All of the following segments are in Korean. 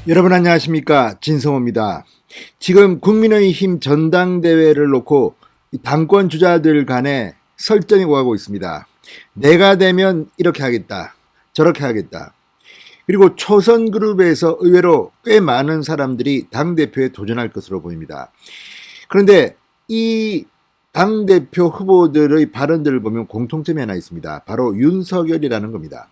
여러분 안녕하십니까, 진성호입니다. 지금 국민의힘 전당대회를 놓고 당권 주자들 간에 설전이 오가고 있습니다. 내가 되면 이렇게 하겠다, 저렇게 하겠다. 그리고 초선그룹에서 의외로 꽤 많은 사람들이 당대표에 도전할 것으로 보입니다. 그런데 이 당대표 후보들의 발언들을 보면 공통점이 하나 있습니다. 바로 윤석열이라는 겁니다.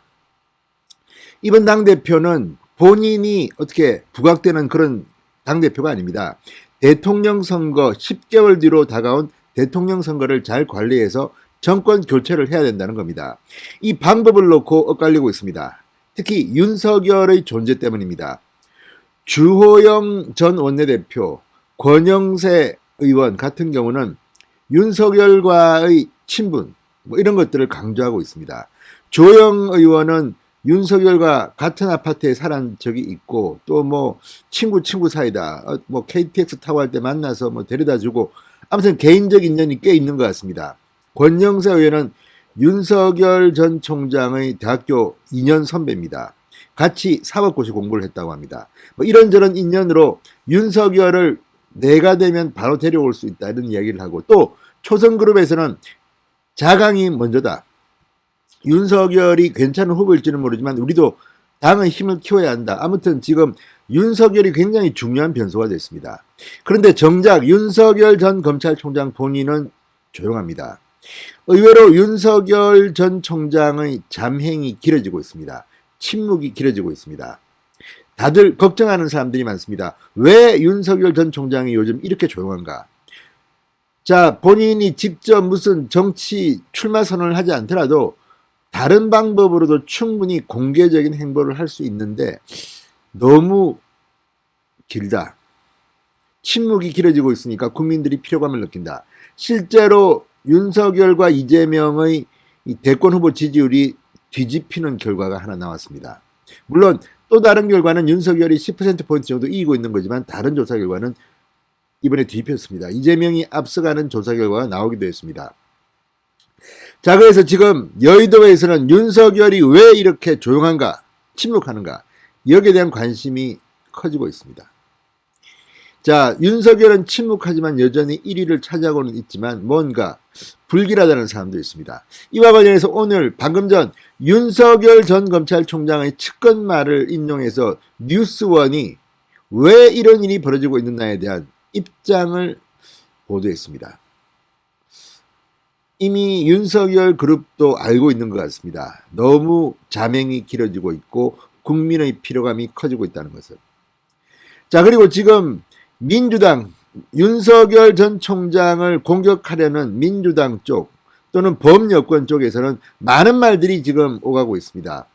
이번 당대표는 본인이 어떻게 부각되는 그런 당대표가 아닙니다. 대통령 선거 10개월 뒤로 다가온 대통령 선거를 잘 관리해서 정권 교체를 해야 된다는 겁니다. 이 방법을 놓고 엇갈리고 있습니다. 특히 윤석열의 존재 때문입니다. 주호영 전 원내대표, 권영세 의원 같은 경우는 윤석열과의 친분 이런 것들을 강조하고 있습니다. 주호영 의원은 윤석열과 같은 아파트에 살은 적이 있고 또 뭐 친구 사이다. 뭐 KTX 타고 할 때 만나서 뭐 데려다 주고 아무튼 개인적 인연이 꽤 있는 것 같습니다. 권영세 의원은 윤석열 전 총장의 대학교 2년 선배입니다. 같이 사법고시 공부를 했다고 합니다. 뭐 이런저런 인연으로 윤석열을 내가 되면 바로 데려올 수 있다 이런 이야기를 하고 또 초선그룹에서는 자강이 먼저다. 윤석열이 괜찮은 후보일지는 모르지만 우리도 당의 힘을 키워야 한다. 아무튼 지금 윤석열이 굉장히 중요한 변수가 됐습니다. 그런데 정작 윤석열 전 검찰총장 본인은 조용합니다. 의외로 윤석열 전 총장의 잠행이 길어지고 있습니다. 침묵이 길어지고 있습니다. 다들 걱정하는 사람들이 많습니다. 왜 윤석열 전 총장이 요즘 이렇게 조용한가? 자, 본인이 직접 무슨 정치 출마 선언을 하지 않더라도 다른 방법으로도 충분히 공개적인 행보를 할 수 있는데 너무 길다. 침묵이 길어지고 있으니까 국민들이 피로감을 느낀다. 실제로 윤석열과 이재명의 대권 후보 지지율이 뒤집히는 결과가 하나 나왔습니다. 물론 또 다른 결과는 윤석열이 10%포인트 정도 이기고 있는 거지만 다른 조사 결과는 이번에 뒤집혔습니다. 이재명이 앞서가는 조사 결과가 나오기도 했습니다. 자, 그래서 지금 여의도에서는 윤석열이 왜 이렇게 조용한가, 침묵하는가, 여기에 대한 관심이 커지고 있습니다. 자, 윤석열은 침묵하지만 여전히 1위를 차지하고는 있지만 뭔가 불길하다는 사람도 있습니다. 이와 관련해서 오늘 방금 전 윤석열 전 검찰총장의 측근 말을 인용해서 뉴스원이 왜 이런 일이 벌어지고 있느냐에 대한 입장을 보도했습니다. 이미 윤석열 그룹도 알고 있는 것 같습니다. 너무 잠행이 길어지고 있고 국민의 피로감이 커지고 있다는 것을. 자, 그리고 지금 민주당, 윤석열 전 총장을 공격하려는 민주당 쪽 또는 범여권 쪽에서는 많은 말들이 지금 오가고 있습니다.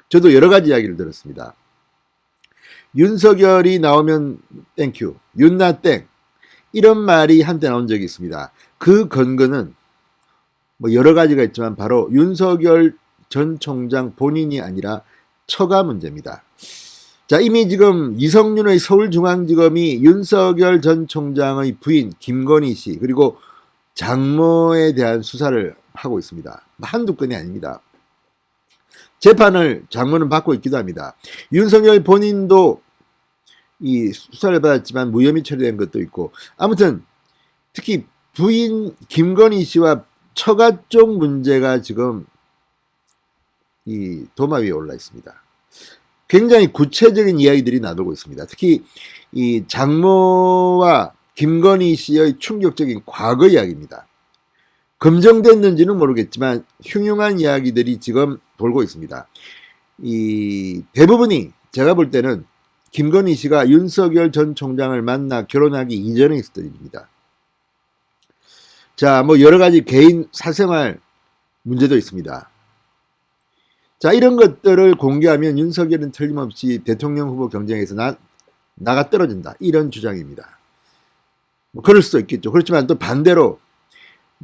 저도 여러 가지 이야기를 들었습니다. 윤석열이 나오면 땡큐, 윤나 땡 이런 말이 한때 나온 적이 있습니다. 그 근거는 뭐 여러 가지가 있지만 바로 윤석열 전 총장 본인이 아니라 처가 문제입니다. 자, 이미 지금 이성윤의 서울중앙지검이 윤석열 전 총장의 부인 김건희 씨 그리고 장모에 대한 수사를 하고 있습니다. 한두 건이 아닙니다. 재판을 장모는 받고 있기도 합니다. 윤석열 본인도 이 수사를 받았지만 무혐의 처리된 것도 있고 아무튼 특히 부인 김건희 씨와 처가 쪽 문제가 지금 이 도마 위에 올라 있습니다. 굉장히 구체적인 이야기들이 나돌고 있습니다. 특히 이 장모와 김건희 씨의 충격적인 과거 이야기입니다. 검증됐는지는 모르겠지만 흉흉한 이야기들이 지금 돌고 있습니다. 이 대부분이 제가 볼 때는 김건희 씨가 윤석열 전 총장을 만나 결혼하기 이전에 있었던 일입니다. 자, 뭐 여러 가지 개인 사생활 문제도 있습니다. 자, 이런 것들을 공개하면 윤석열은 틀림없이 대통령 후보 경쟁에서 나가 떨어진다. 이런 주장입니다. 뭐 그럴 수도 있겠죠. 그렇지만 또 반대로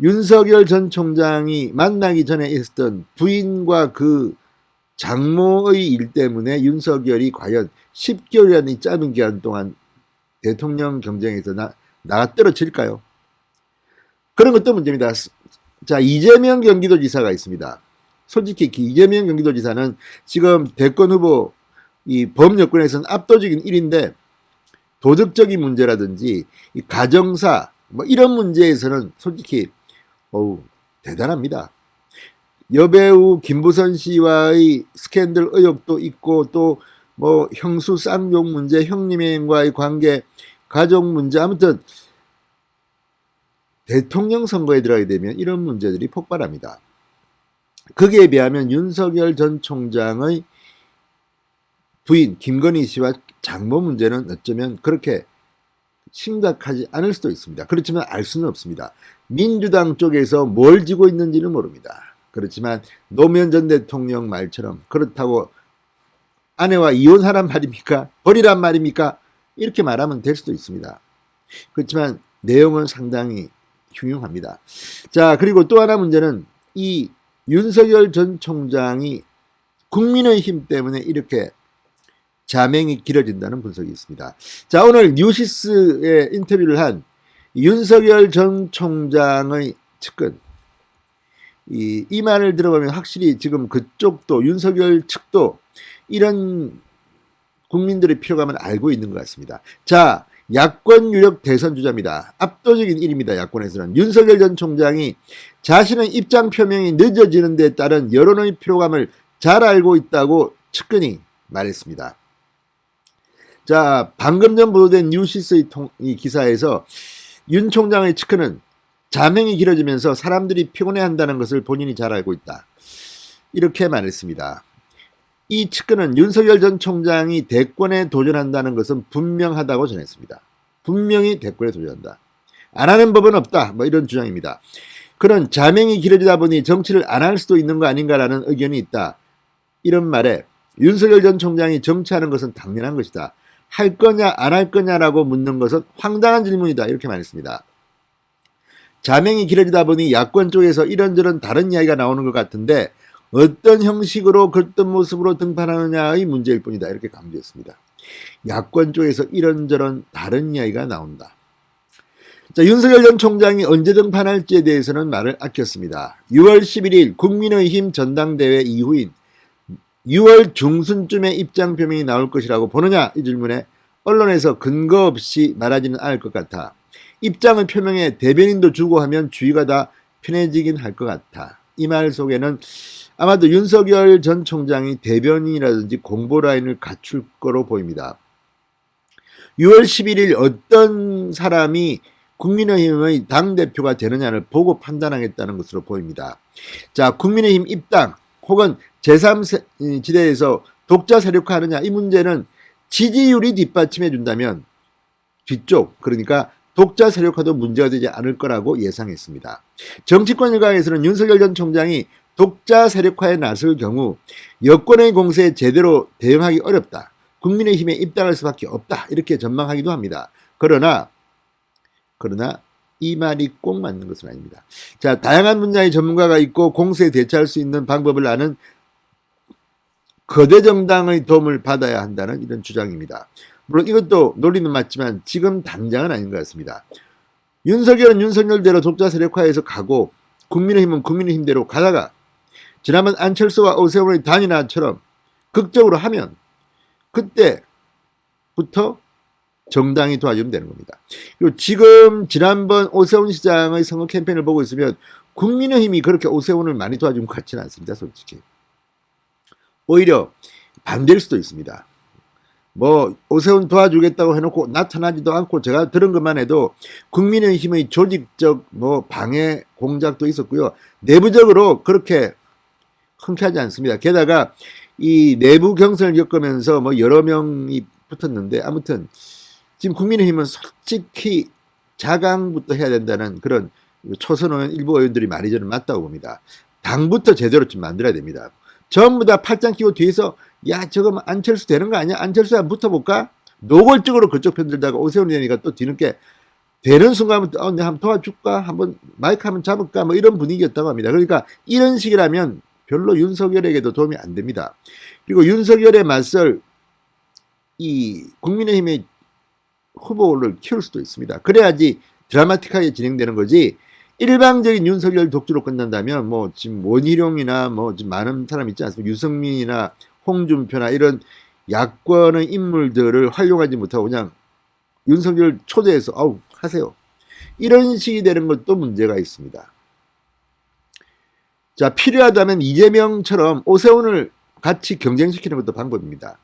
윤석열 전 총장이 만나기 전에 있었던 부인과 그 장모의 일 때문에 윤석열이 과연 10개월이라는 짧은 기간 동안 대통령 경쟁에서 나가 떨어질까요? 그런 것도 문제입니다. 자, 이재명 경기도지사가 있습니다. 솔직히 이재명 경기도지사는 지금 대권 후보 이 범여권에서는 압도적인 1인데 도덕적인 문제라든지 이 가정사 뭐 이런 문제에서는 솔직히 대단합니다. 여배우 김부선 씨와의 스캔들 의혹도 있고 또 뭐 형수 쌍욕 문제, 형님과의 관계, 가족 문제, 아무튼 대통령 선거에 들어가게 되면 이런 문제들이 폭발합니다. 거기에 비하면 윤석열 전 총장의 부인 김건희 씨와 장모 문제는 어쩌면 그렇게 심각하지 않을 수도 있습니다. 그렇지만 알 수는 없습니다. 민주당 쪽에서 뭘 쥐고 있는지는 모릅니다. 그렇지만 노무현 전 대통령 말처럼 그렇다고 아내와 이혼하란 말입니까? 버리란 말입니까? 이렇게 말하면 될 수도 있습니다. 그렇지만 내용은 상당히 흉흉합니다. 자, 그리고 또 하나 문제는 이 윤석열 전 총장이 국민의힘 때문에 이렇게 자맹이 길어진다는 분석이 있습니다. 자, 오늘 뉴시스에 인터뷰를 한 윤석열 전 총장의 측근, 이 말을 들어보면 확실히 지금 그쪽도 윤석열 측도 이런 국민들의 피로감을 알고 있는 것 같습니다. 자, 야권 유력 대선 주자입니다. 압도적인 1위입니다. 야권에서는 윤석열 전 총장이 자신의 입장 표명이 늦어지는 데 따른 여론의 피로감을 잘 알고 있다고 측근이 말했습니다. 자, 방금 전 보도된 뉴시스의 이 기사에서 윤 총장의 측근은 자명이 길어지면서 사람들이 피곤해한다는 것을 본인이 잘 알고 있다. 이렇게 말했습니다. 이 측근은 윤석열 전 총장이 대권에 도전한다는 것은 분명하다고 전했습니다. 분명히 대권에 도전한다. 안 하는 법은 없다. 뭐 이런 주장입니다. 그런 자명이 길어지다 보니 정치를 안 할 수도 있는 거 아닌가라는 의견이 있다. 이런 말에 윤석열 전 총장이 정치하는 것은 당연한 것이다. 할 거냐 안 할 거냐라고 묻는 것은 황당한 질문이다. 이렇게 말했습니다. 자명이 길어지다 보니 야권 쪽에서 이런저런 다른 이야기가 나오는 것 같은데 어떤 형식으로 어떤 모습으로 등판하느냐의 문제일 뿐이다. 이렇게 강조했습니다. 야권 쪽에서 이런저런 다른 이야기가 나온다. 자, 윤석열 전 총장이 언제 등판할지에 대해서는 말을 아꼈습니다. 6월 11일 국민의힘 전당대회 이후인 6월 중순쯤에 입장 표명이 나올 것이라고 보느냐 이 질문에 언론에서 근거 없이 말하지는 않을 것 같아. 입장을 표명해 대변인도 주고 하면 주의가 다 편해지긴 할 것 같아. 이 말 속에는 아마도 윤석열 전 총장이 대변인이라든지 공보 라인을 갖출 거로 보입니다. 6월 11일 어떤 사람이 국민의힘의 당대표가 되느냐를 보고 판단하겠다는 것으로 보입니다. 자, 국민의힘 입당 혹은 제3지대에서 독자 세력화하느냐 이 문제는 지지율이 뒷받침해 준다면 뒤쪽 그러니까 독자 세력화도 문제가 되지 않을 거라고 예상했습니다. 정치권 일각에서는 윤석열 전 총장이 독자 세력화에 나설 경우 여권의 공세에 제대로 대응하기 어렵다. 국민의힘에 입당할 수밖에 없다. 이렇게 전망하기도 합니다. 그러나 이 말이 꼭 맞는 것은 아닙니다. 자, 다양한 분야의 전문가가 있고 공세에 대처할 수 있는 방법을 아는 거대 정당의 도움을 받아야 한다는 이런 주장입니다. 물론 이것도 논리는 맞지만 지금 당장은 아닌 것 같습니다. 윤석열은 윤석열대로 독자 세력화해서 가고 국민의힘은 국민의힘대로 가다가 지난번 안철수와 오세훈의 단일화처럼 극적으로 하면 그때부터 정당이 도와주면 되는 겁니다. 그리고 지금 지난번 오세훈 시장의 선거 캠페인을 보고 있으면 국민의힘이 그렇게 오세훈을 많이 도와준 것 같지는 않습니다. 솔직히. 오히려 반대일 수도 있습니다. 뭐 오세훈 도와주겠다고 해놓고 나타나지도 않고 제가 들은 것만 해도 국민의힘의 조직적 뭐 방해 공작도 있었고요. 내부적으로 그렇게 흔쾌하지 않습니다. 게다가 이 내부 경선을 겪으면서 뭐 여러 명이 붙었는데 아무튼 지금 국민의힘은 솔직히 자강부터 해야 된다는 그런 초선 의원 일부 의원들이 말이 저는 맞다고 봅니다. 당부터 제대로 좀 만들어야 됩니다. 전부 다 팔짱 끼고 뒤에서 야 저거 안철수 되는 거 아니야? 안철수에 한번 붙어볼까? 노골적으로 그쪽 편들다가 오세훈 의원이가 또 뒤늦게 되는 순간부터 내가 한번 도와줄까? 한번 마이크 한번 잡을까? 뭐 이런 분위기였다고 합니다. 그러니까 이런 식이라면 별로 윤석열에게도 도움이 안 됩니다. 그리고 윤석열에 맞설 이 국민의힘의 후보를 키울 수도 있습니다. 그래야지 드라마틱하게 진행되는 거지. 일방적인 윤석열 독주로 끝난다면 뭐 지금 원희룡이나 뭐 지금 많은 사람 있지 않습니까? 유승민이나 홍준표나 이런 야권의 인물들을 활용하지 못하고 그냥 윤석열 초대해서 하세요. 이런 식이 되는 것도 문제가 있습니다. 자, 필요하다면 이재명처럼 오세훈을 같이 경쟁시키는 것도 방법입니다.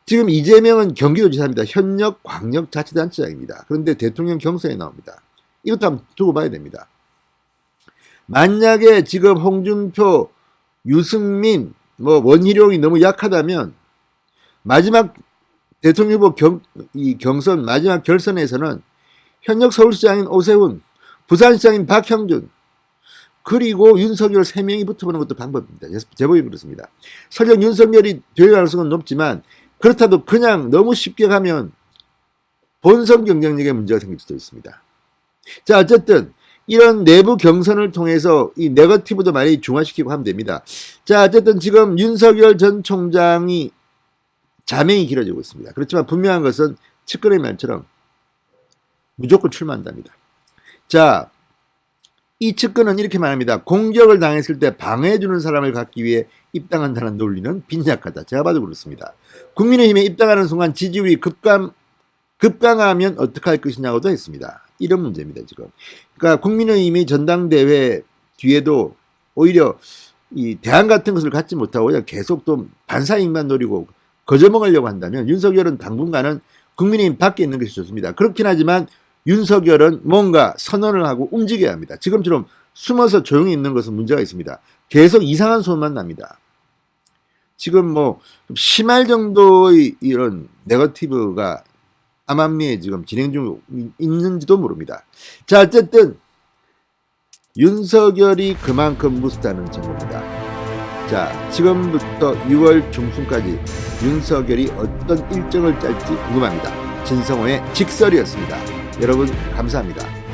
지금 이재명은 경기도지사입니다. 현역 광역자치단체장입니다. 그런데 대통령 경선에 나옵니다. 이것도 한번 두고 봐야 됩니다. 만약에 지금 홍준표, 유승민, 원희룡이 너무 약하다면 마지막 대통령 후보 경선 마지막 결선에서는 현역 서울시장인 오세훈, 부산시장인 박형준, 그리고 윤석열 3명이 붙어보는 것도 방법입니다. 제법이 그렇습니다. 설령 윤석열이 될 가능성은 높지만 그렇다도 그냥 너무 쉽게 가면 본선 경쟁력에 문제가 생길 수도 있습니다. 자, 어쨌든 이런 내부 경선을 통해서 이 네거티브도 많이 중화시키고 하면 됩니다. 자, 어쨌든 지금 윤석열 전 총장이 자명이 길어지고 있습니다. 그렇지만 분명한 것은 측근의 말처럼 무조건 출마한답니다. 자, 이 측근은 이렇게 말합니다. 공격을 당했을 때 방어해주는 사람을 갖기 위해 입당한다는 논리는 빈약하다. 제가 봐도 그렇습니다. 국민의힘에 입당하는 순간 지지율이 급강하면 어떻게 할 것이냐고도 했습니다. 이런 문제입니다, 지금. 그러니까 국민의힘이 전당대회 뒤에도 오히려 이 대안 같은 것을 갖지 못하고 그냥 계속 또 반사익만 노리고 거저먹으려고 한다면 윤석열은 당분간은 국민의힘 밖에 있는 것이 좋습니다. 그렇긴 하지만 윤석열은 뭔가 선언을 하고 움직여야 합니다. 지금처럼 숨어서 조용히 있는 것은 문제가 있습니다. 계속 이상한 소문만 납니다. 지금 좀 심할 정도의 이런 네거티브가 암암리에 지금 진행 중 있는지도 모릅니다. 자, 어쨌든 윤석열이 그만큼 무섭다는 정보입니다. 자, 지금부터 6월 중순까지 윤석열이 어떤 일정을 짤지 궁금합니다. 진성호의 직설이었습니다. 여러분 감사합니다.